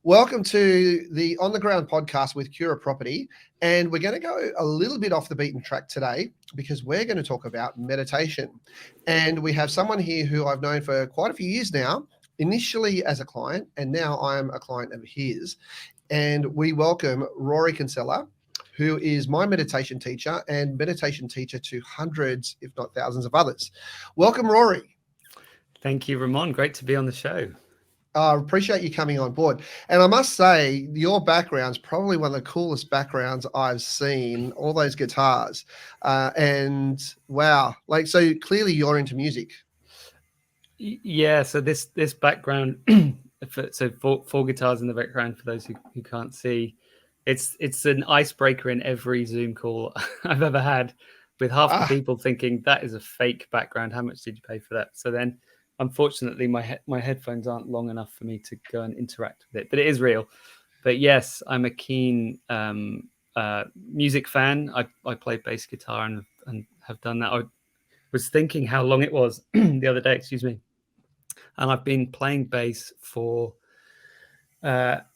Welcome to the On the Ground podcast with Cura Property. And we're going to go a little bit off the beaten track today because we're going to talk about meditation. And we have someone here who I've known for quite a few years now, initially as a client, and now I'm a client of his. And we welcome Rory Kinsella, who is my meditation teacher and meditation teacher to hundreds, if not thousands of others. Welcome, Rory. Thank you, Ramon. Great to be on the show. I appreciate you coming on board. And I must say, your background's probably one of the coolest backgrounds I've seen, all those guitars. And wow, so clearly you're into music. Yeah, so this background, four guitars in the background for those who can't see. It's an icebreaker in every Zoom call I've ever had, with half the people thinking that is a fake background. How much did you pay for that? So then, unfortunately, my headphones aren't long enough for me to go and interact with it, but it is real. But yes, I'm a keen music fan. I play bass guitar and have done that. I was thinking how long it was the other day, and I've been playing bass for 30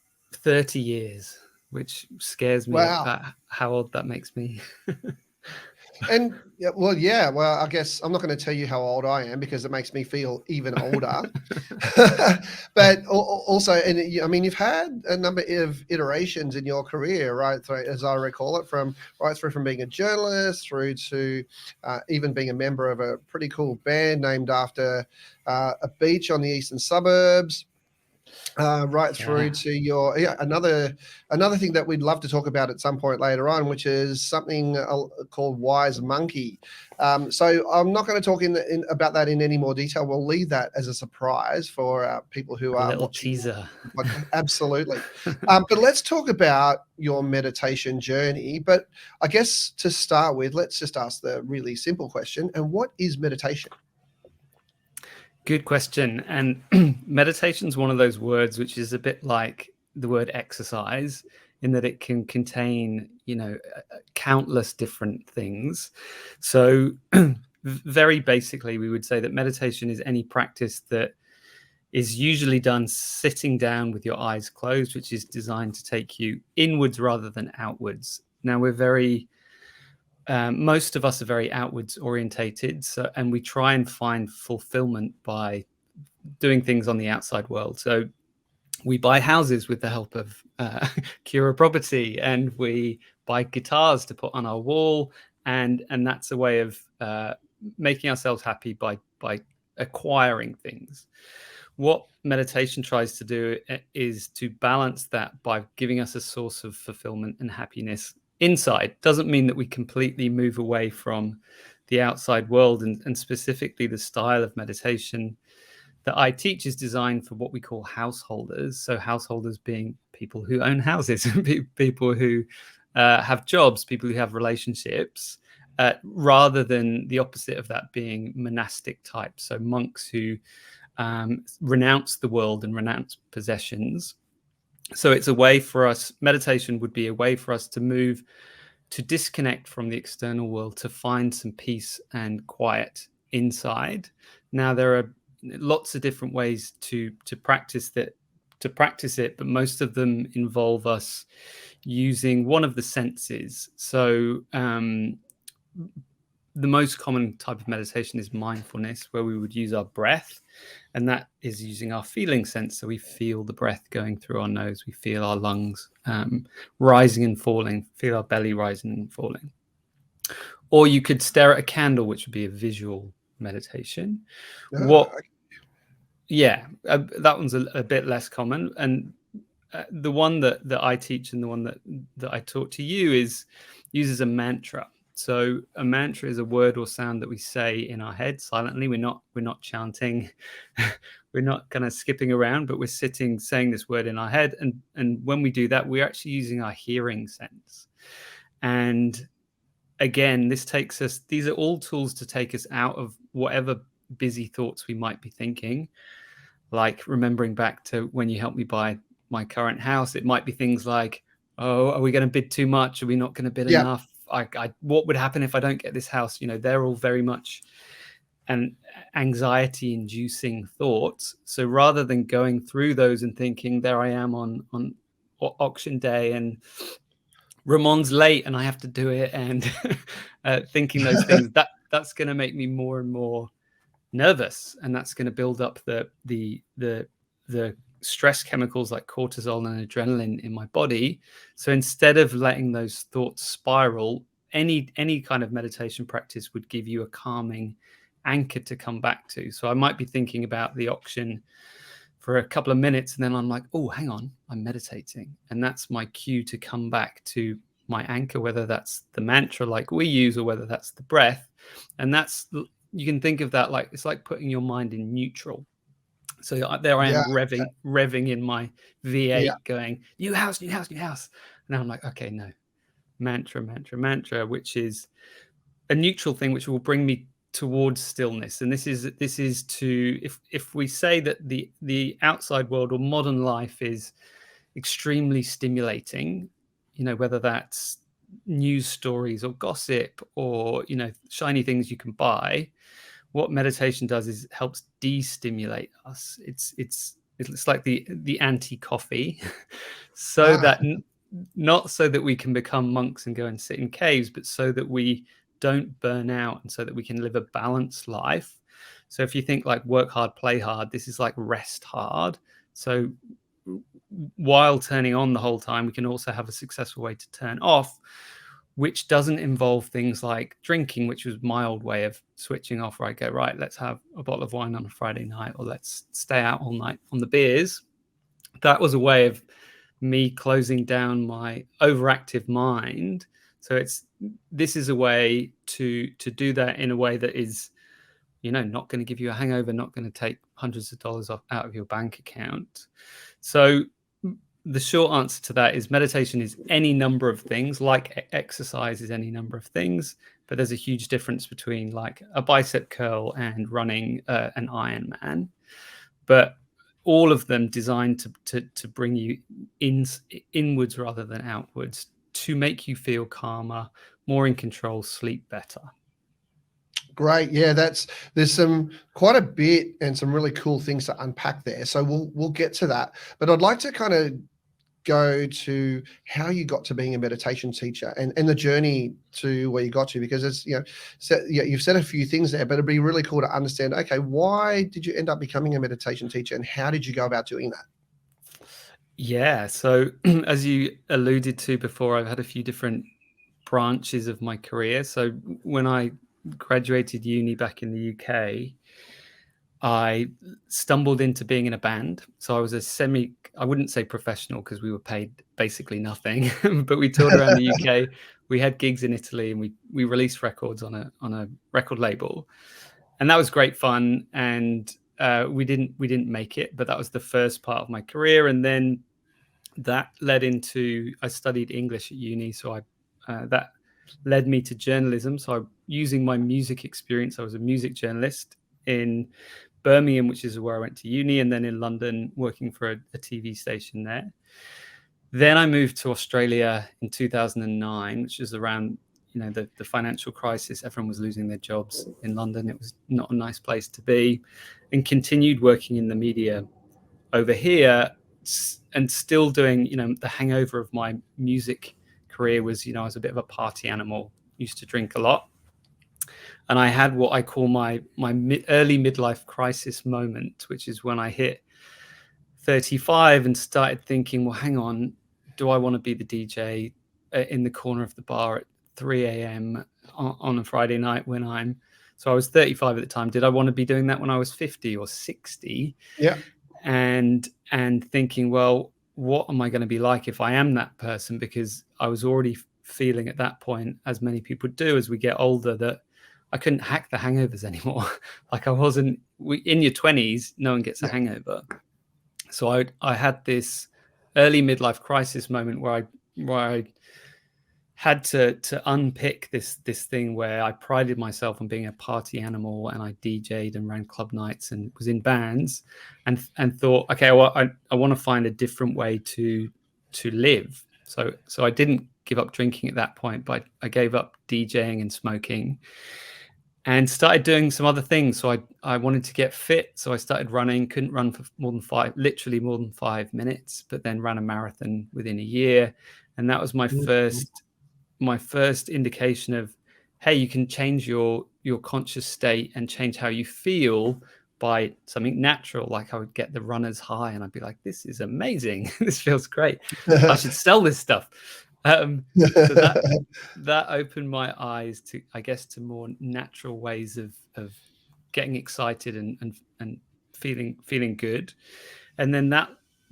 years, which scares me. Wow. How old that makes me. And well, I guess I'm not going to tell you how old I am because it makes me feel even older. But also, and I mean, you've had a number of iterations in your career, right? As I recall it, from being a journalist through to even being a member of a pretty cool band named after a beach on the eastern suburbs. Right through to your another thing that we'd love to talk about at some point later on, which is something called Wise Monkey. So I'm not going to talk about that in any more detail. We'll leave that as a surprise for people who are little watching. Teaser. Absolutely. But let's talk about your meditation journey. But I guess to start with, let's just ask the really simple question: and what is meditation? Good question. And meditation is one of those words which is a bit like the word exercise, in that it can contain, countless different things. So very basically, we would say that meditation is any practice that is usually done sitting down with your eyes closed, which is designed to take you inwards rather than outwards. Now, most of us are very outwards orientated, and we try and find fulfillment by doing things on the outside world. So we buy houses with the help of Cura Property, and we buy guitars to put on our wall, and that's a way of making ourselves happy by acquiring things. What meditation tries to do is to balance that by giving us a source of fulfillment and happiness inside. Doesn't mean that we completely move away from the outside world, and specifically the style of meditation that I teach is designed for what we call householders. So householders being people who own houses, people who have jobs, people who have relationships, rather than the opposite of that being monastic types. So monks who renounce the world and renounce possessions. So it's a way for us, meditation would be a way for us to disconnect from the external world, to find some peace and quiet inside. Now, there are lots of different ways to practice it, but most of them involve us using one of the senses. So the most common type of meditation is mindfulness, where we would use our breath, and that is using our feeling sense. So we feel the breath going through our nose, we feel our lungs rising and falling, feel our belly rising and falling. Or you could stare at a candle, which would be a visual meditation. That one's a bit less common. And the one that I teach and the one that I taught to you uses a mantra. So a mantra is a word or sound that we say in our head silently. We're not chanting, we're not kind of skipping around, but we're sitting saying this word in our head. And when we do that, we're actually using our hearing sense. And again, these are all tools to take us out of whatever busy thoughts we might be thinking. Like remembering back to when you helped me buy my current house, it might be things like, oh, are we going to bid too much? Are we not going to bid enough? What would happen if I don't get this house? They're all very much and anxiety inducing thoughts. So rather than going through those and thinking, there I am on auction day and Ramon's late and I have to do it, and thinking those things, that's going to make me more and more nervous, and that's going to build up the stress chemicals like cortisol and adrenaline in my body. So instead of letting those thoughts spiral, any kind of meditation practice would give you a calming anchor to come back to. So I might be thinking about the auction for a couple of minutes, and then I'm like, oh, hang on, I'm meditating. And that's my cue to come back to my anchor, whether that's the mantra like we use or whether that's the breath. And that's, you can think of that like, it's like putting your mind in neutral. So there I am revving in my V8 going, new house, new house, new house. And I'm like, okay, no, mantra, which is a neutral thing, which will bring me towards stillness. And this is to, if we say that the outside world or modern life is extremely stimulating, whether that's news stories or gossip or shiny things you can buy, what meditation does is it helps de-stimulate us. It's like the anti-coffee, so that not so that we can become monks and go and sit in caves, but so that we don't burn out and so that we can live a balanced life. So if you think like work hard, play hard, this is like rest hard. So while turning on the whole time, we can also have a successful way to turn off, which doesn't involve things like drinking, which was my old way of switching off, where I go, right, let's have a bottle of wine on a Friday night, or let's stay out all night on the beers. That was a way of me closing down my overactive mind. So this is a way to do that in a way that is, not going to give you a hangover, not going to take hundreds of dollars out of your bank account. So the short answer to that is meditation is any number of things, like exercise is any number of things, but there's a huge difference between like a bicep curl and running an Ironman. But all of them designed to bring you inwards rather than outwards, to make you feel calmer, more in control, sleep better. Great. Yeah, there's quite a bit and some really cool things to unpack there. So we'll get to that. But I'd like to kind of go to how you got to being a meditation teacher and the journey to where you got to, because it's, you've said a few things there, but it'd be really cool to understand, okay, why did you end up becoming a meditation teacher and how did you go about doing that? Yeah. So as you alluded to before, I've had a few different branches of my career. So when I graduated uni back in the UK, I stumbled into being in a band. So I was I wouldn't say professional because we were paid basically nothing, but we toured around the UK. We had gigs in Italy and we released records on a record label. And that was great fun. And we didn't make it, but that was the first part of my career. And then that led into, I studied English at uni. So that led me to journalism. So using my music experience, I was a music journalist in Birmingham, which is where I went to uni, and then in London working for a TV station there. Then I moved to Australia in 2009, which is around the financial crisis. Everyone was losing their jobs in London. It was not a nice place to be, and continued working in the media over here, and still doing, the hangover of my music career was, I was a bit of a party animal, used to drink a lot. And I had what I call my early midlife crisis moment, which is when I hit 35 and started thinking, well, hang on, do I want to be the DJ in the corner of the bar at 3 a.m. on a Friday night so I was 35 at the time. Did I want to be doing that when I was 50 or 60? Yeah. And thinking, well, what am I going to be like if I am that person? Because I was already feeling at that point, as many people do as we get older, that I couldn't hack the hangovers anymore. Like I wasn't, in your 20s, no one gets a hangover. So I had this early midlife crisis moment where I had to unpick this thing where I prided myself on being a party animal, and I DJ'd and ran club nights and was in bands, and thought, okay, well, I want to find a different way to live. So I didn't give up drinking at that point, but I gave up DJing and smoking. and started doing some other things. So I wanted to get fit. So I started running, couldn't run for more than 5 minutes, but then ran a marathon within a year. And that was my first indication of, hey, you can change your conscious state and change how you feel by something natural. Like I would get the runner's high and I'd be like, this is amazing. This feels great. I should sell this stuff. So that opened my eyes to, I guess, to more natural ways of getting excited and feeling good. And then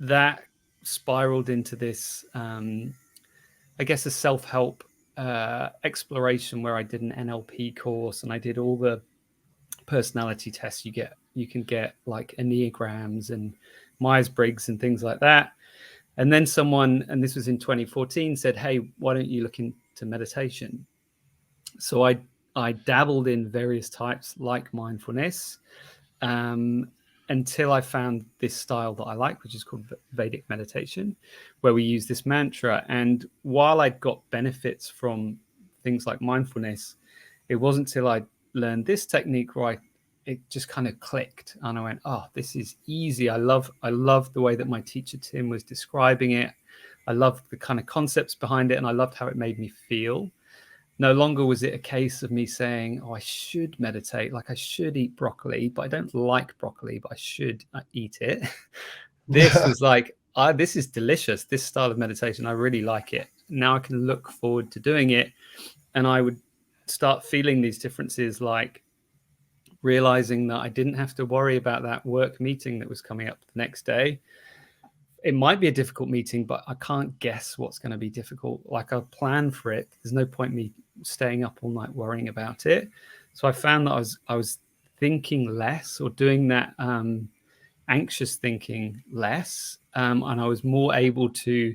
that spiraled into this, I guess, a self-help exploration where I did an NLP course and I did all the personality tests you can get, like Enneagrams and Myers-Briggs and things like that. And then someone, and this was in 2014, said, hey, why don't you look into meditation? So I dabbled in various types like mindfulness, until I found this style that I like, which is called Vedic Meditation, where we use this mantra. And while I'd got benefits from things like mindfulness, it wasn't until I learned this technique where it just kind of clicked, and I went, oh, this is easy. I love the way that my teacher Tim was describing it. I loved the kind of concepts behind it, and I loved how it made me feel. No longer was it a case of me saying, oh, I should meditate, like I should eat broccoli, but I don't like broccoli, but I should eat it. This was like, this is delicious. This style of meditation, I really like it. Now I can look forward to doing it. And I would start feeling these differences, like realizing that I didn't have to worry about that work meeting that was coming up the next day. It might be a difficult meeting, but I can't guess what's going to be difficult. Like I'll plan for it. There's no point me staying up all night worrying about it. So I found that I was thinking less, or doing that anxious thinking less, and I was more able to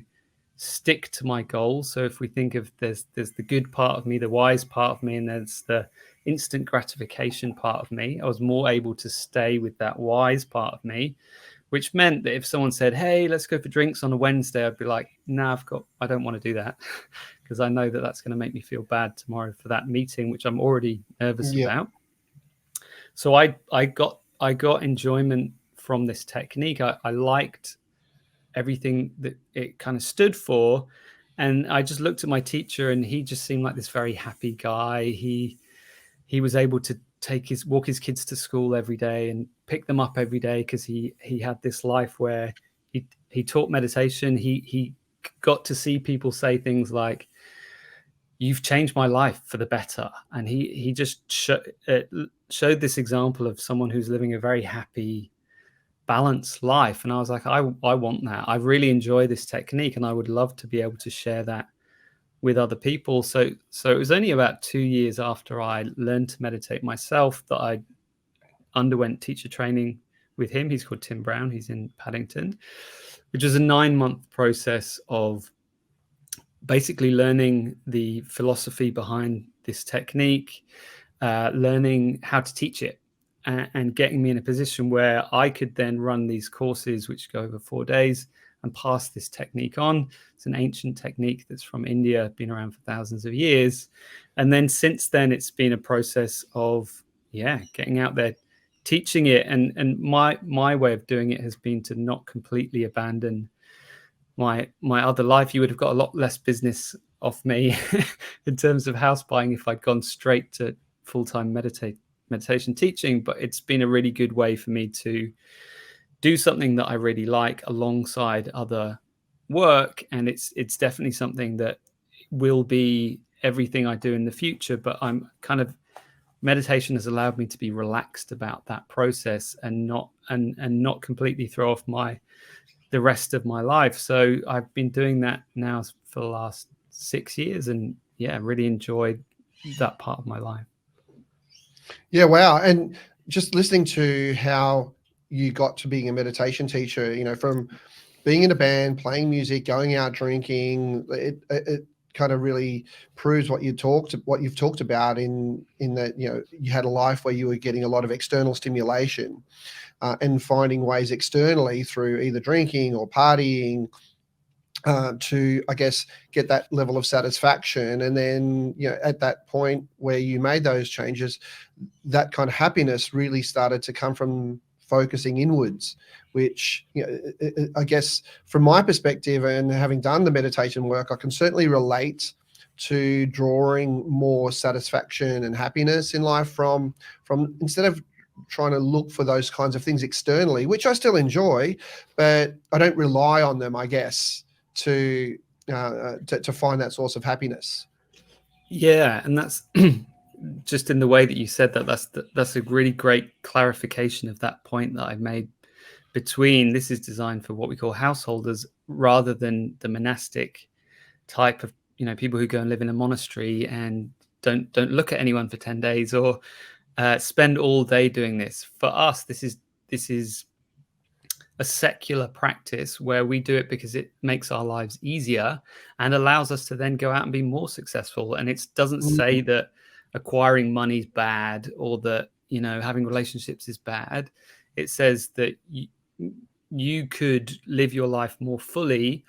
stick to my goals. So if we think of there's the good part of me, the wise part of me, and there's the instant gratification part of me, I was more able to stay with that wise part of me, which meant that if someone said, hey, let's go for drinks on a Wednesday, I'd be like, no, I don't want to do that, because I know that that's going to make me feel bad tomorrow for that meeting, which I'm already nervous about. So I got enjoyment from this technique. I liked everything that it kind of stood for. And I just looked at my teacher, and he just seemed like this very happy guy. He was able to walk his kids to school every day and pick them up every day, because he had this life where he taught meditation. He got to see people say things like, you've changed my life for the better. And he just showed this example of someone who's living a very happy, balanced life. And I was like, I want that. I really enjoy this technique, and I would love to be able to share that with other people. So it was only about 2 years after I learned to meditate myself that I underwent teacher training with him. He's called Tim Brown. He's in Paddington, which was a 9-month process of basically learning the philosophy behind this technique, learning how to teach it, and getting me in a position where I could then run these courses, which go over 4 days, and pass this technique on. It's an ancient technique that's from India, been around for thousands of years. And then since then, it's been a process of, getting out there, teaching it. And my way of doing it has been to not completely abandon my other life. You would have got a lot less business off me in terms of house buying if I'd gone straight to full-time meditation teaching. But it's been a really good way for me to do something that I really like alongside other work. And it's definitely something that will be everything I do in the future. But meditation has allowed me to be relaxed about that process and not completely throw off the rest of my life. So I've been doing that now for the last 6 years, and really enjoyed that part of my life. Yeah, wow. And just listening to how you got to being a meditation teacher, from being in a band, playing music, going out drinking, it kind of really proves what you've talked about in that, you had a life where you were getting a lot of external stimulation, and finding ways externally through either drinking or partying, to, I guess, get that level of satisfaction. And then, at that point where you made those changes, that kind of happiness really started to come from focusing inwards, which, I guess from my perspective and having done the meditation work, I can certainly relate to drawing more satisfaction and happiness in life from instead of trying to look for those kinds of things externally, which I still enjoy, but I don't rely on them, I guess, to find that source of happiness. Yeah, and that's just in the way that you said that. That's a really great clarification of that point that I've made. Between this is designed for what we call householders rather than the monastic type of people who go and live in a monastery and don't look at anyone for 10 days or spend all day doing this. For us, this is a secular practice where we do it because it makes our lives easier and allows us to then go out and be more successful. And it doesn't say that acquiring money is bad or that having relationships is bad. It says that you could live your life more fully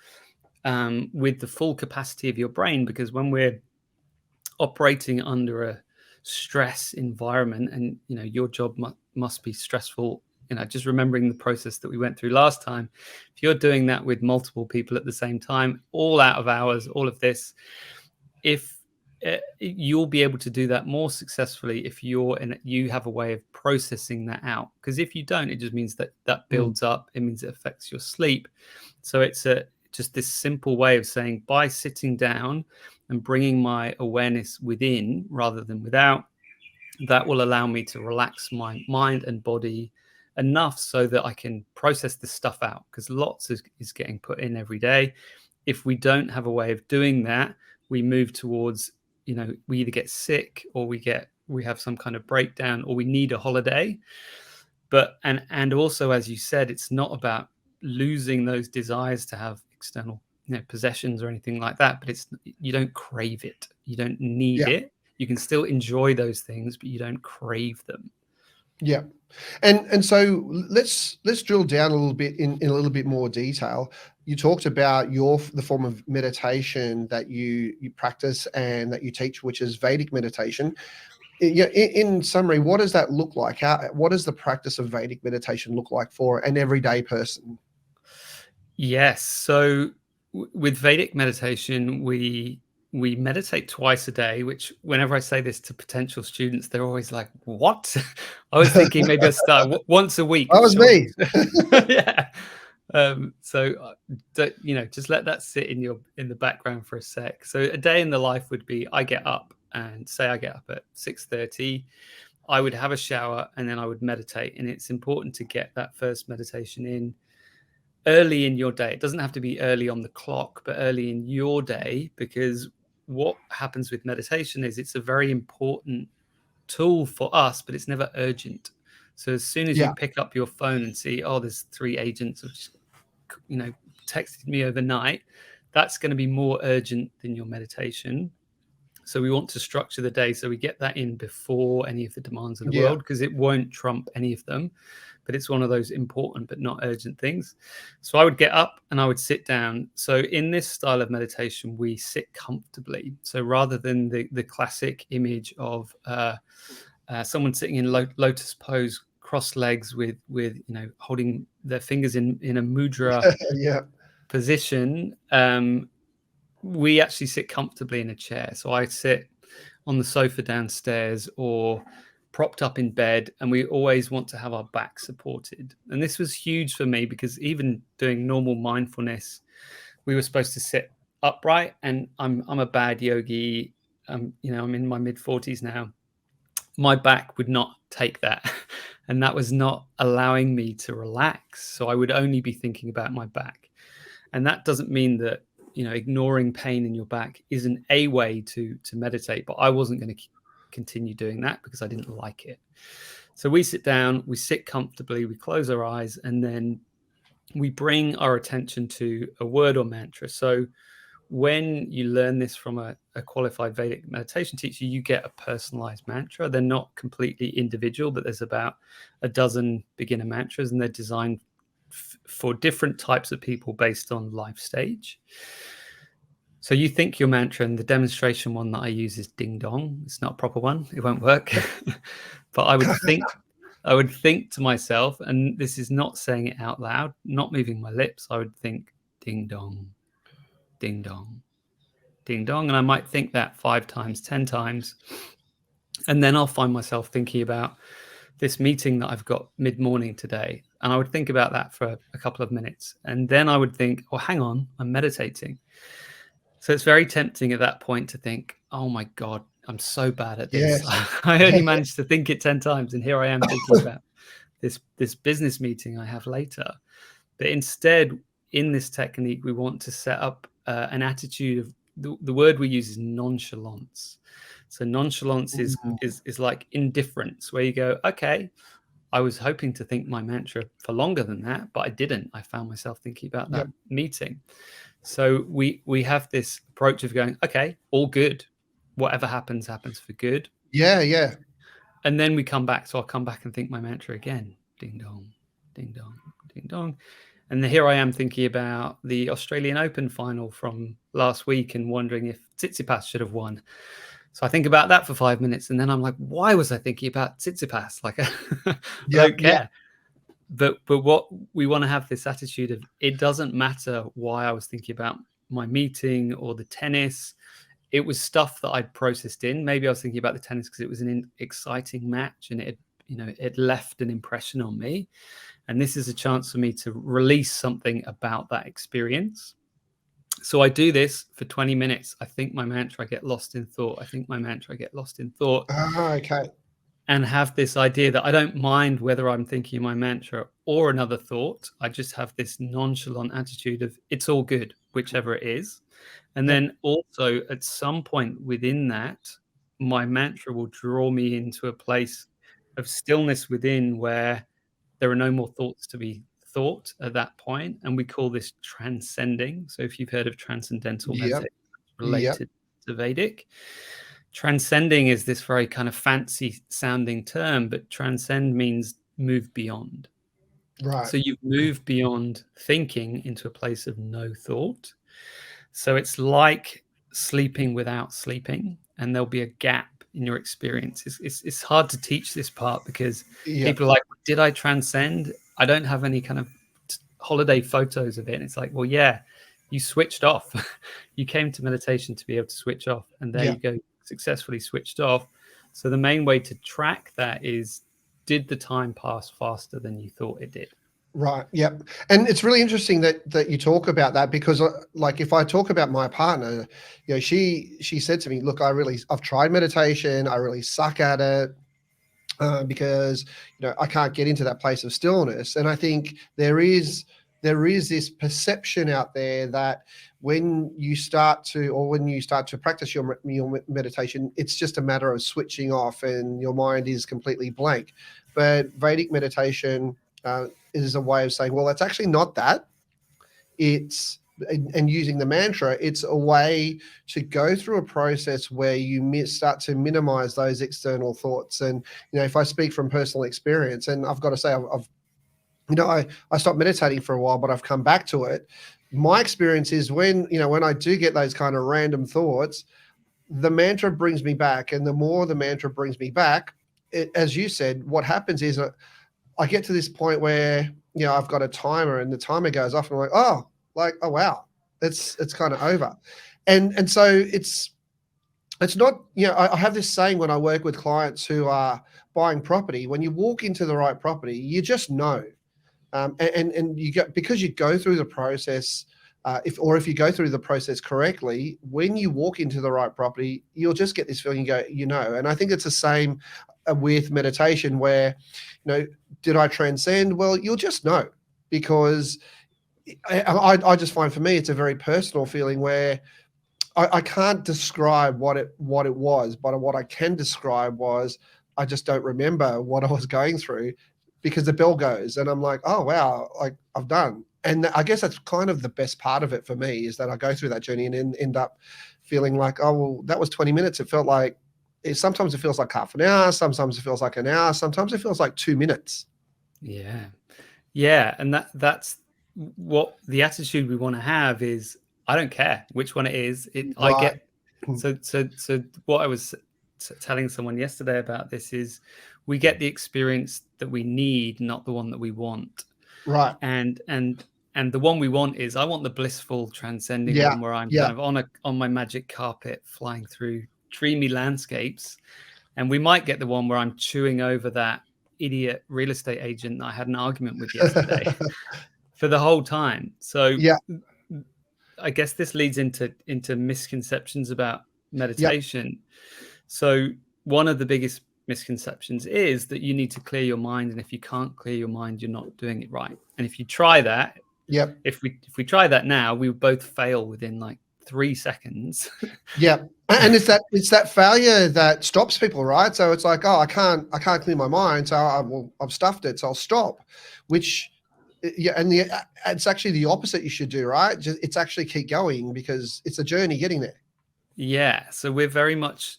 with the full capacity of your brain, because when we're operating under a stress environment, and your job must be stressful, just remembering the process that we went through last time, if you're doing that with multiple people at the same time, all out of hours, all of this, if you'll be able to do that more successfully if you have a way of processing that out. Because if you don't, it just means that builds up. It means it affects your sleep. So it's just this simple way of saying, by sitting down and bringing my awareness within rather than without, that will allow me to relax my mind and body enough so that I can process this stuff out, because lots is getting put in every day. If we don't have a way of doing that, we move towards, we either get sick or we have some kind of breakdown or we need a holiday. But and also, as you said, it's not about losing those desires to have external possessions or anything like that, but you don't crave it, you don't need it. You can still enjoy those things, but you don't crave them. Yeah. And so let's drill down a little bit in a little bit more detail. You talked about the form of meditation that you practice and that you teach, which is Vedic meditation. In summary, what does that look like? What does the practice of Vedic meditation look like for an everyday person? Yes. So with Vedic meditation, we meditate twice a day, which whenever I say this to potential students, they're always like, what? I was thinking maybe I start once a week. That was me. Yeah. So just let that sit in the background for a sec. So a day in the life would be, I get up and say I get up at 6:30. I would have a shower and then I would meditate. And it's important to get that first meditation in early in your day. It doesn't have to be early on the clock, but early in your day, because what happens with meditation is it's a very important tool for us, but it's never urgent. So as soon as you pick up your phone and see, there's 3 agents who just, texted me overnight, that's going to be more urgent than your meditation. So we want to structure the day so we get that in before any of the demands of the world, because it won't trump any of them. But it's one of those important but not urgent things. So I would get up and I would sit down. So in this style of meditation, we sit comfortably. So rather than the classic image of someone sitting in lotus pose, crossed legs with holding their fingers in a mudra position, we actually sit comfortably in a chair. So I sit on the sofa downstairs or propped up in bed, and we always want to have our back supported. And this was huge for me, because even doing normal mindfulness, we were supposed to sit upright, and I'm a bad yogi. I'm in my mid-40s now. My back would not take that, and that was not allowing me to relax. So I would only be thinking about my back. And that doesn't mean that ignoring pain in your back isn't a way to meditate, but I wasn't going to continue doing that because I didn't like it. So we sit down, we sit comfortably, we close our eyes, and then we bring our attention to a word or mantra. So when you learn this from a qualified Vedic meditation teacher, you get a personalized mantra. They're not completely individual, but there's about a dozen beginner mantras, and they're designed for different types of people based on life stage. So you think your mantra, and the demonstration one that I use is ding dong. It's not a proper one. It won't work. But I would think to myself, and this is not saying it out loud, not moving my lips. I would think ding dong, ding dong, ding dong. And I might think that 5 times, 10 times. And then I'll find myself thinking about this meeting that I've got mid-morning today. And I would think about that for a couple of minutes. And then I would think, oh, hang on, I'm meditating. So it's very tempting at that point to think, oh my God, I'm so bad at this. Yes. I only managed to think it 10 times. And here I am thinking about this business meeting I have later. But instead, in this technique, we want to set up an attitude of, the word we use is nonchalance. So nonchalance is like indifference, where you go, okay, I was hoping to think my mantra for longer than that, but I didn't. I found myself thinking about that meeting. So we have this approach of going, okay, all good. Whatever happens, happens for good. Yeah. And then we come back. So I'll come back and think my mantra again. Ding dong, ding dong, ding dong. And here I am thinking about the Australian Open final from last week and wondering if Tsitsipas should have won. So I think about that for 5 minutes, and then I'm like, why was I thinking about Tsitsipas? Like, I don't care. But what we want to have this attitude of, it doesn't matter why I was thinking about my meeting or the tennis. It was stuff that I'd processed in. Maybe I was thinking about the tennis because it was an exciting match and it left an impression on me. And this is a chance for me to release something about that experience. So I do this for 20 minutes. I think my mantra, I get lost in thought. I think my mantra, I get lost in thought. Okay. And have this idea that I don't mind whether I'm thinking my mantra or another thought. I just have this nonchalant attitude of, it's all good, whichever it is. And then also at some point within that, my mantra will draw me into a place of stillness within, where there are no more thoughts to be thought at that point. And we call this transcending. So if you've heard of transcendental meditation, related to Vedic, transcending is this very kind of fancy sounding term, but transcend means move beyond. Right. So you've moved beyond thinking into a place of no thought. So it's like sleeping without sleeping, and there'll be a gap in your experience. It's hard to teach this part because people are like, did I transcend? I don't have any kind of holiday photos of it. And it's like, well, yeah, you switched off. You came to meditation to be able to switch off, and there you go, successfully switched off. So the main way to track that is, did the time pass faster than you thought it did? Right. Yep. And it's really interesting that you talk about that, because like, if I talk about my partner, she said to me, look, I've tried meditation. I really suck at it because, I can't get into that place of stillness. And I think there is this perception out there that when you start to practice your meditation, it's just a matter of switching off and your mind is completely blank. But Vedic meditation is a way of saying, well, it's actually not that. And using the mantra, it's a way to go through a process where you start to minimize those external thoughts. And, if I speak from personal experience, and I've got to say, I stopped meditating for a while, but I've come back to it. My experience is when I do get those kind of random thoughts, the mantra brings me back. And the more the mantra brings me back, as you said, what happens is I get to this point where, I've got a timer and the timer goes off and I'm like, oh wow, it's kind of over. And so it's not, I have this saying when I work with clients who are buying property, when you walk into the right property, you just know. And because you go through the process, if you go through the process correctly, when you walk into the right property, you'll just get this feeling, and I think it's the same with meditation, where, did I transcend? Well, you'll just know, because I just find, for me, it's a very personal feeling where I can't describe what it was, but what I can describe was, I just don't remember what I was going through, because the bell goes and I'm like, oh wow, like I've done. And I guess that's kind of the best part of it for me, is that I go through that journey and end up feeling like, oh, well, that was 20 minutes. It felt like, sometimes it feels like half an hour. Sometimes it feels like an hour. Sometimes it feels like 2 minutes. Yeah. Yeah, and that's what the attitude we want to have is, I don't care which one it is. I Right. get so what I was telling someone yesterday about this is, we get the experience that we need, not the one that we want. Right. And the one we want is, I want the blissful, transcending Yeah. one where I'm Yeah. kind of on my magic carpet flying through dreamy landscapes. And we might get the one where I'm chewing over that idiot real estate agent that I had an argument with yesterday for the whole time. So Yeah. I guess this leads into misconceptions about Yeah. meditation. So one of the biggest misconceptions is that you need to clear your mind, and if you can't clear your mind, you're not doing it right. And if you try that, Yep. if we try that now, we would both fail within like 3 seconds. Yeah. And it's that failure that stops people, right? So it's like, oh, I can't clear my mind, so I've stuffed it, so I'll stop. Which, yeah, and it's actually the opposite you should do, right? It's actually keep going, because it's a journey getting there. Yeah. So we're very much,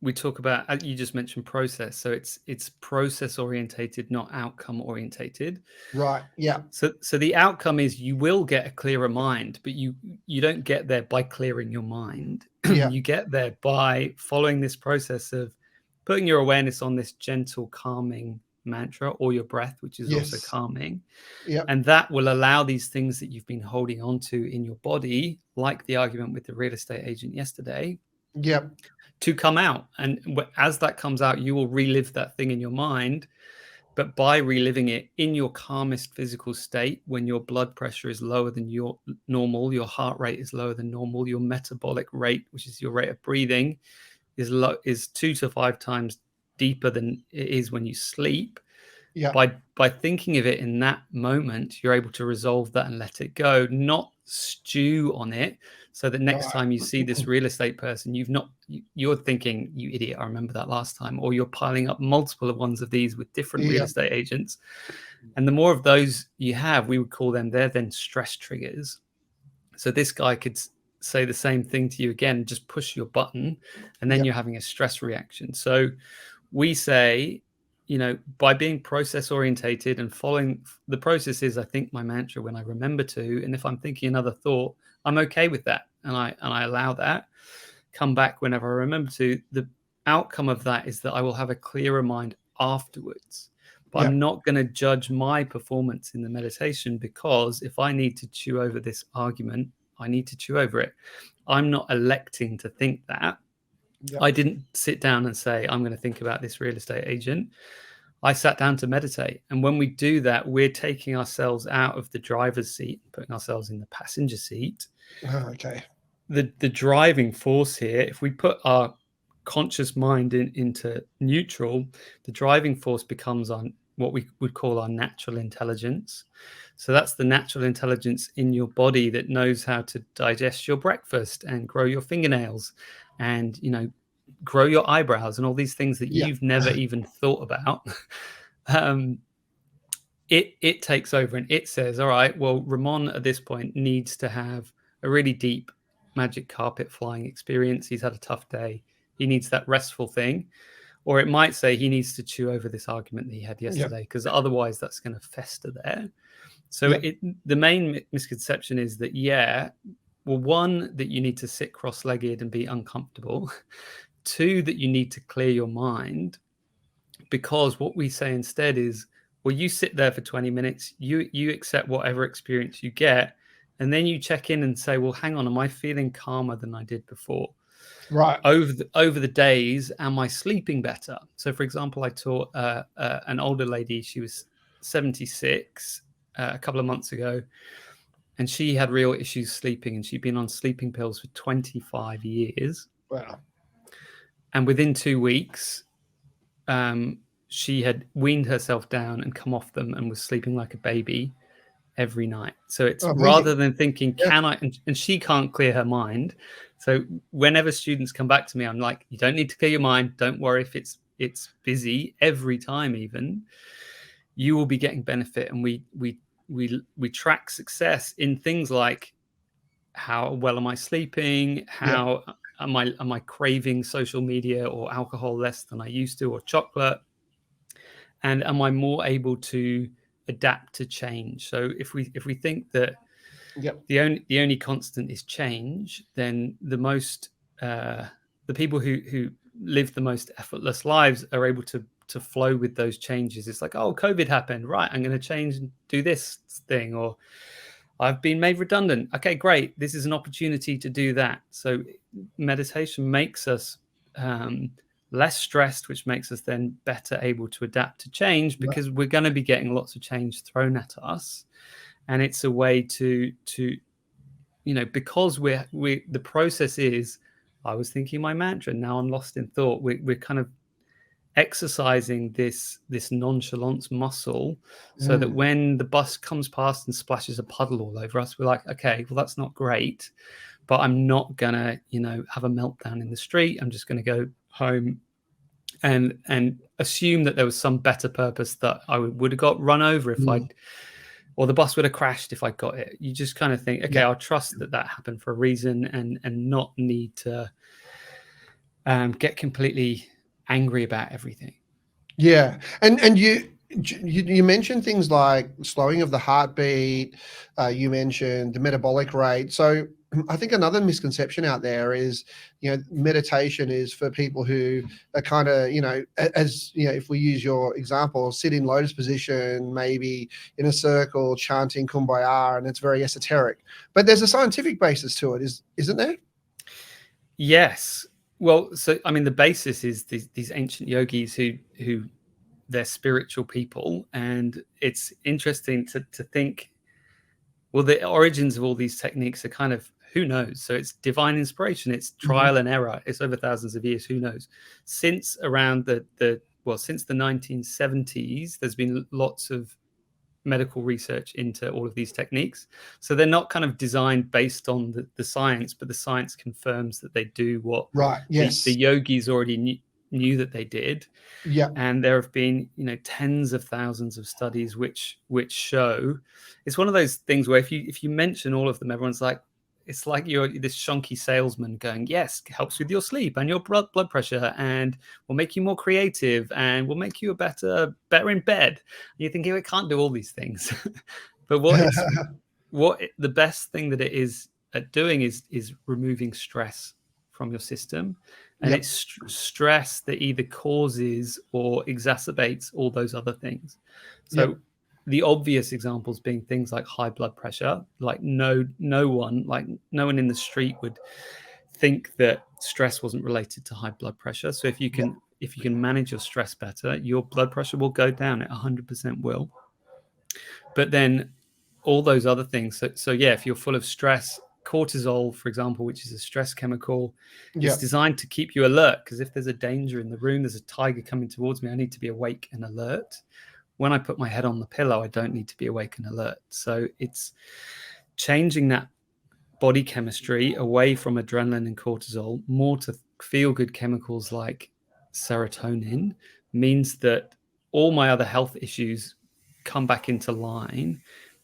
we talk about, you just mentioned process. So it's process orientated, not outcome orientated. Right. Yeah. So the outcome is, you will get a clearer mind, but you don't get there by clearing your mind. Yeah. You get there by following this process of putting your awareness on this gentle, calming mantra, or your breath, which is also calming. Yeah. And that will allow these things that you've been holding on to in your body, like the argument with the real estate agent yesterday, Yep. to come out. And as that comes out, you will relive that thing in your mind. But by reliving it in your calmest physical state, when your blood pressure is lower than your normal, your heart rate is lower than normal, your metabolic rate, which is your rate of breathing, is 2 to 5 times deeper than it is when you sleep. Yeah. By thinking of it in that moment, you're able to resolve that and let it go, not stew on it. So that next time you see this real estate person, you're thinking, you idiot, I remember that last time, or you're piling up multiple of ones of these with different real estate agents. And the more of those you have, we would call them, they're then stress triggers. So this guy could say the same thing to you again, just push your button, and then you're having a stress reaction. So we say, by being process orientated and following the process is, I think, my mantra when I remember to, and if I'm thinking another thought, I'm okay with that. And I allow that, come back whenever I remember to. The outcome of that is that I will have a clearer mind afterwards. But I'm not going to judge my performance in the meditation, because if I need to chew over this argument, I need to chew over it. I'm not electing to think that. I didn't sit down and say, I'm going to think about this real estate agent. I sat down to meditate. And when we do that, we're taking ourselves out of the driver's seat, putting ourselves in the passenger seat. Okay. The driving force here, if we put our conscious mind into neutral, the driving force becomes what we would call our natural intelligence. So that's the natural intelligence in your body that knows how to digest your breakfast and grow your fingernails and, grow your eyebrows and all these things that you've never even thought about. It takes over and it says, all right, well, Ramon at this point needs to have a really deep magic carpet flying experience. He's had a tough day. He needs that restful thing. Or it might say he needs to chew over this argument that he had yesterday, because otherwise that's going to fester there. So the main misconception is that, one, that you need to sit cross-legged and be uncomfortable. 2, that you need to clear your mind, because what we say instead is, well, you sit there for 20 minutes, you accept whatever experience you get, and then you check in and say, well, hang on, am I feeling calmer than I did before? Right. Over the days, am I sleeping better? So, for example, I taught an older lady. She was 76 a couple of months ago, and she had real issues sleeping, and she'd been on sleeping pills for 25 years. Wow. And within 2 weeks, she had weaned herself down and come off them and was sleeping like a baby every night. So it's rather than thinking, can I, and she can't clear her mind. So whenever students come back to me, I'm like, you don't need to clear your mind. Don't worry if it's busy. Every time, even, you will be getting benefit. And we track success in things like, how well am I sleeping? How am I craving social media or alcohol less than I used to, or chocolate? And am I more able to adapt to change. So if we think that Yep. the only constant is change, then the people who live the most effortless lives are able to flow with those changes. It's like, oh, COVID happened, right? I'm going to change and do this thing, or I've been made redundant. Okay, great. This is an opportunity to do that. So meditation makes us less stressed, which makes us then better able to adapt to change, because we're going to be getting lots of change thrown at us. And it's a way to because we the process is, I was thinking my mantra, now I'm lost in thought. We're kind of exercising this nonchalance muscle, so that when the bus comes past and splashes a puddle all over us, we're like, okay, well, that's not great, but I'm not gonna have a meltdown in the street. I'm just gonna go home and assume that there was some better purpose, that I would have got run over if or the bus would have crashed if I got it. You just kind of think, okay, I'll trust that happened for a reason, and not need to get completely angry about everything. Yeah. And you mentioned things like slowing of the heartbeat. You mentioned the metabolic rate. So I think another misconception out there is, meditation is for people who are kind of, as if we use your example, sit in lotus position, maybe in a circle, chanting Kumbaya, and it's very esoteric. But there's a scientific basis to it, isn't there? Yes. Well, so I mean, the basis is these ancient yogis who they're spiritual people, and it's interesting to think. Well, the origins of all these techniques are kind of, who knows? So it's divine inspiration, it's trial and error. It's over thousands of years. Who knows? Since around since the 1970s, there's been lots of medical research into all of these techniques. So they're not kind of designed based on the science, but the science confirms that they do what the yogis already knew that they did. Yeah. And there have been, tens of thousands of studies which show. It's one of those things where if you mention all of them, everyone's like, it's like you're this shonky salesman going, yes, helps with your sleep and your blood pressure, and will make you more creative, and will make you better in bed. And you're thinking, it can't do all these things. But the best thing that it is at doing is removing stress from your system. And it's stress that either causes or exacerbates all those other things. So the obvious examples being things like high blood pressure. Like no one in the street would think that stress wasn't related to high blood pressure. So if you can manage your stress better, your blood pressure will go down. It 100% will. But then all those other things. So if you're full of stress, cortisol, for example, which is a stress chemical, is designed to keep you alert, because if there's a danger in the room, there's a tiger coming towards me, I need to be awake and alert. When I put my head on the pillow, I don't need to be awake and alert. So it's changing that body chemistry away from adrenaline and cortisol more to feel-good chemicals like serotonin, means that all my other health issues come back into line.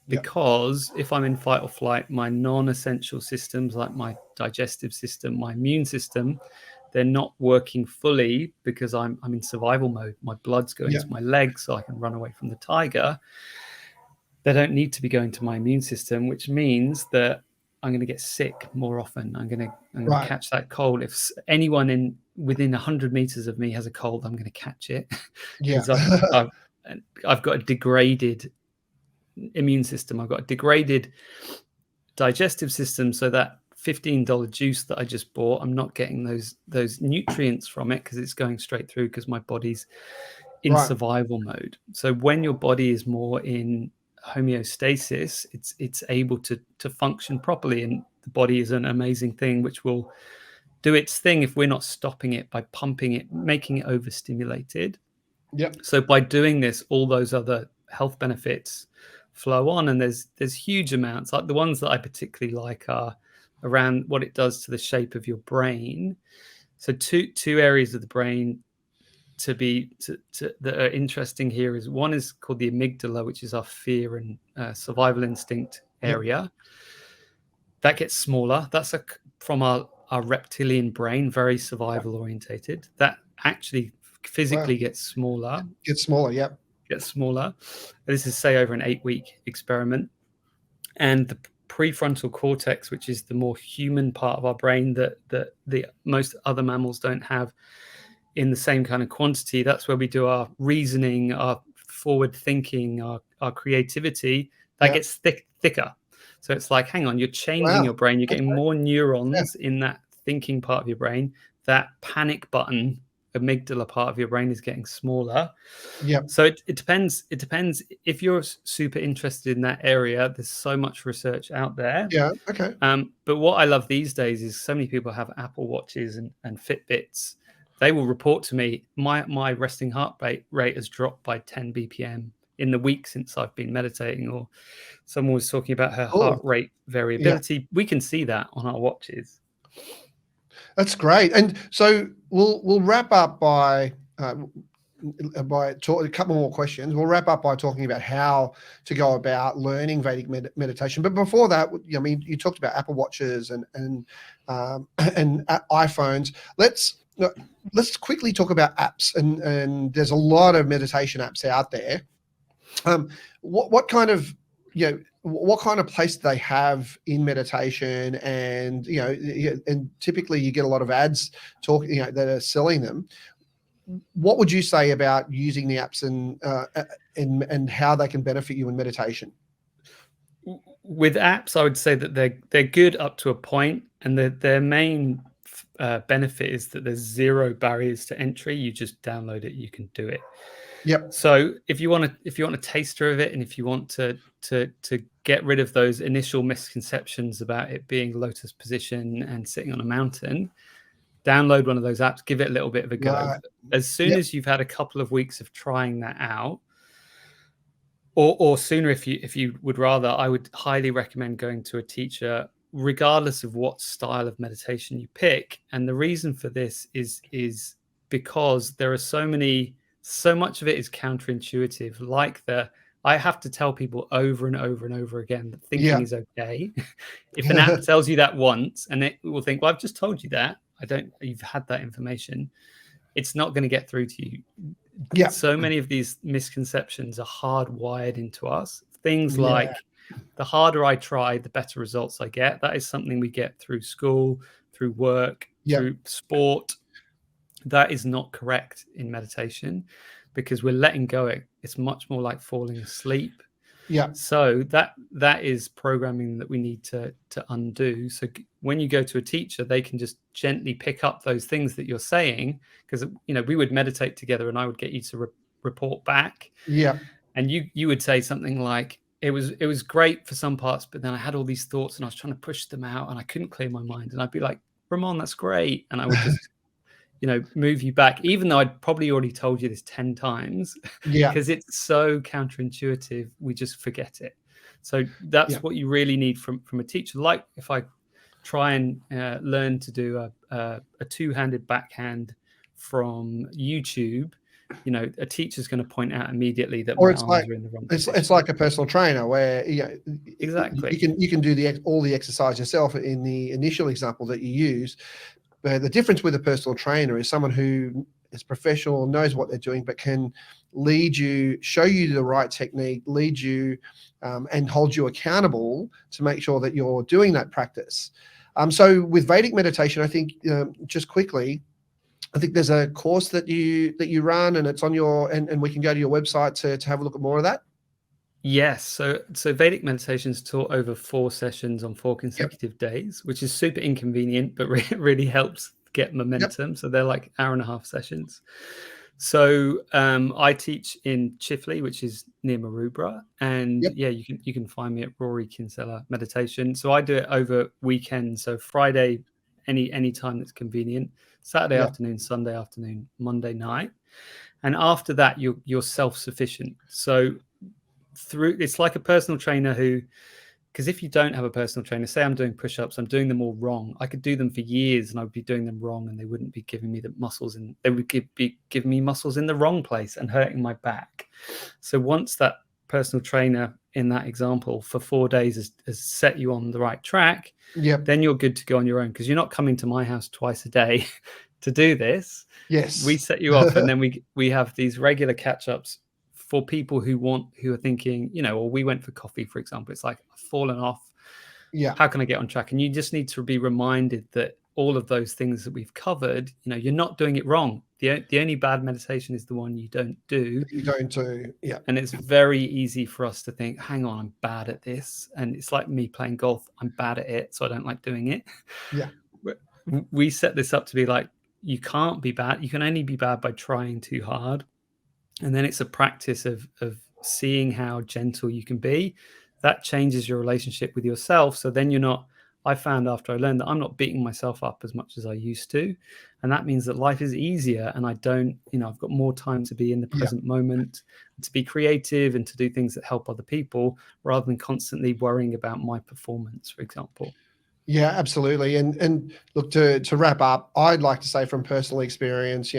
Because if I'm in fight or flight, my non-essential systems like my digestive system, my immune system, they're not working fully because I'm in survival mode. My blood's going to my legs so I can run away from the tiger. They don't need to be going to my immune system, which means that I'm going to get sick more often. I'm going to catch that cold. If anyone within 100 meters of me has a cold, I'm going to catch it. Because I've got a degraded immune system. I've got a degraded digestive system, so that $15 juice that I just bought, I'm not getting those nutrients from it because it's going straight through, because my body's in survival mode. So when your body is more in homeostasis, it's able to function properly, and the body is an amazing thing which will do its thing if we're not stopping it by pumping it, making it overstimulated. So by doing this, all those other health benefits flow on, and there's huge amounts. Like the ones that I particularly like are around what it does to the shape of your brain. So two areas of the brain that are interesting here is, one is called the amygdala, which is our fear and survival instinct area. That gets smaller. That's from our reptilian brain, very survival orientated. That actually physically gets smaller. Gets smaller, get smaller. This is, say, over an 8-week experiment. And the prefrontal cortex, which is the more human part of our brain that the most other mammals don't have in the same kind of quantity, that's where we do our reasoning, our forward thinking, our creativity. That gets thicker. So it's like, hang on, you're changing your brain. You're getting more neurons in that thinking part of your brain. That panic button, amygdala part of your brain is getting smaller. Yeah. So it depends. It depends if you're super interested in that area. There's so much research out there. Yeah. Okay. But what I love these days is so many people have Apple Watches and Fitbits. They will report to me, my resting heart rate has dropped by 10 BPM in the week since I've been meditating. Or someone was talking about her heart rate variability. Yeah. We can see that on our watches. That's great. And so we'll wrap up by a couple more questions. We'll wrap up by talking about how to go about learning Vedic meditation. But before that, I mean, you talked about Apple Watches and iPhones. Let's quickly talk about apps. And there's a lot of meditation apps out there. What kind of place do they have in meditation? And and typically you get a lot of ads talking that are selling them. What would you say about using the apps and how they can benefit you in meditation? With apps, I would say that they're good up to a point, and their main benefit is that there's zero barriers to entry. You just download it, you can do it. Yep. So if you want a taster of it, and if you want to get rid of those initial misconceptions about it being lotus position and sitting on a mountain, download one of those apps, give it a little bit of a go. Right. As soon as you've had a couple of weeks of trying that out, or sooner if you would rather, I would highly recommend going to a teacher, regardless of what style of meditation you pick. And the reason for this is because there are so much of it is counterintuitive. Like I have to tell people over and over and over again that thinking is okay. If an app tells you that once, and it will think, well, I've just told you that. You've had that information. It's not going to get through to you. Yeah. So many of these misconceptions are hardwired into us. Things like, the harder I try, the better results I get. That is something we get through school, through work, through sport. That is not correct in meditation, because we're letting go. It's much more like falling asleep. Yeah. So that is programming that we need to undo. So when you go to a teacher, they can just gently pick up those things that you're saying, because we would meditate together, and I would get you to report back. Yeah. And you would say something like, it was great for some parts, but then I had all these thoughts and I was trying to push them out and I couldn't clear my mind. And I'd be like, Ramon, that's great. And I would just move you back, even though I'd probably already told you this 10 times, because it's so counterintuitive, we just forget it. So that's what you really need from a teacher. Like if I try and learn to do a two-handed backhand from YouTube, a teacher's going to point out immediately that my arms are in the wrong position. It's like a personal trainer where exactly you can do all the exercise yourself in the initial example that you use. But the difference with a personal trainer is someone who is professional, knows what they're doing, but can lead you, show you the right technique, lead you and hold you accountable to make sure that you're doing that practice. So with Vedic meditation, I think just quickly, I think there's a course that you run, and it's on and we can go to your website to have a look at more of that. Yes. So Vedic meditation is taught over 4 sessions on 4 consecutive days, which is super inconvenient, but really helps get momentum. So they're like 1.5-hour sessions. So I teach in Chifley, which is near Maroubra, and you can find me at Rory Kinsella Meditation. So I do it over weekends. So Friday, any time that's convenient. Saturday afternoon, Sunday afternoon, Monday night, and after that you're self-sufficient. So it's like a personal trainer because if you don't have a personal trainer, say I'm doing push-ups, I'm doing them all wrong. I could do them for years and I would be doing them wrong, and they wouldn't be giving me the muscles, and they would be giving me muscles in the wrong place and hurting my back. So once that personal trainer in that example for 4 days has set you on the right track, then you're good to go on your own, because you're not coming to my house twice a day to do this. Yes. We set you off and then we have these regular catch-ups for people who are thinking, or we went for coffee, for example, it's like, I've fallen off. Yeah. How can I get on track? And you just need to be reminded that all of those things that we've covered, you're not doing it wrong. The only bad meditation is the one you don't do. You don't do, yeah. And it's very easy for us to think, hang on, I'm bad at this. And it's like me playing golf. I'm bad at it, so I don't like doing it. Yeah. We set this up to be like, you can't be bad. You can only be bad by trying too hard. And then it's a practice of seeing how gentle you can be. That changes your relationship with yourself. So then I found after I learned that I'm not beating myself up as much as I used to. And that means that life is easier. And I don't, I've got more time to be in the present moment, to be creative and to do things that help other people rather than constantly worrying about my performance, for example. Yeah, absolutely. And look, to wrap up, I'd like to say from personal experience,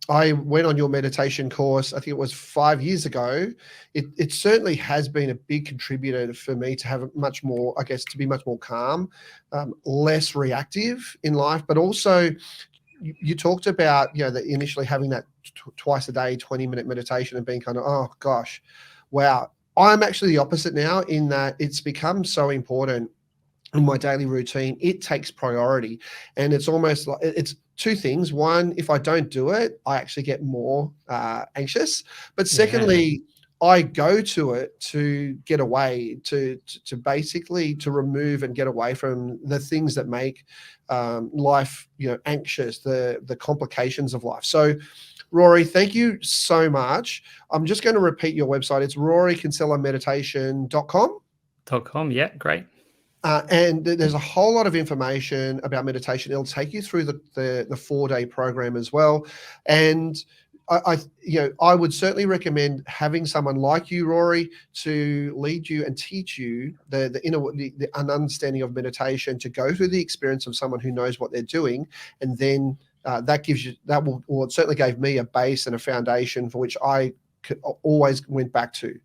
I went on your meditation course, I think it was 5 years ago. It certainly has been a big contributor for me to have much more, I guess, to be much more calm, less reactive in life. But also, you talked about, that initially having that twice a day, 20-minute meditation and being kind of, oh gosh, wow. I'm actually the opposite now, in that it's become so important in my daily routine. It takes priority, and it's almost like it's two things. One, if I don't do it, I actually get more anxious. But secondly, I go to it to get away, to basically to remove and get away from the things that make life, anxious, the complications of life. So, Rory, thank you so much. I'm just going to repeat your website. It's rorykinsellameditation.com. Yeah, great. And there's a whole lot of information about meditation. It'll take you through the 4-day program as well. And I would certainly recommend having someone like you, Rory, to lead you and teach you the understanding of meditation, to go through the experience of someone who knows what they're doing, and then it certainly gave me a base and a foundation for which I always went back to.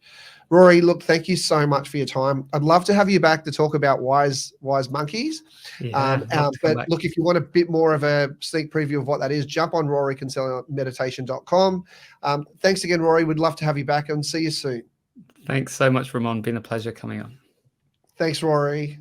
Rory, look, thank you so much for your time. I'd love to have you back to talk about wise monkeys. But look, if you want a bit more of a sneak preview of what that is, jump on rorykinsellameditation.com. Thanks again, Rory. We'd love to have you back, and see you soon. Thanks so much, Ramon. Been a pleasure coming on. Thanks, Rory.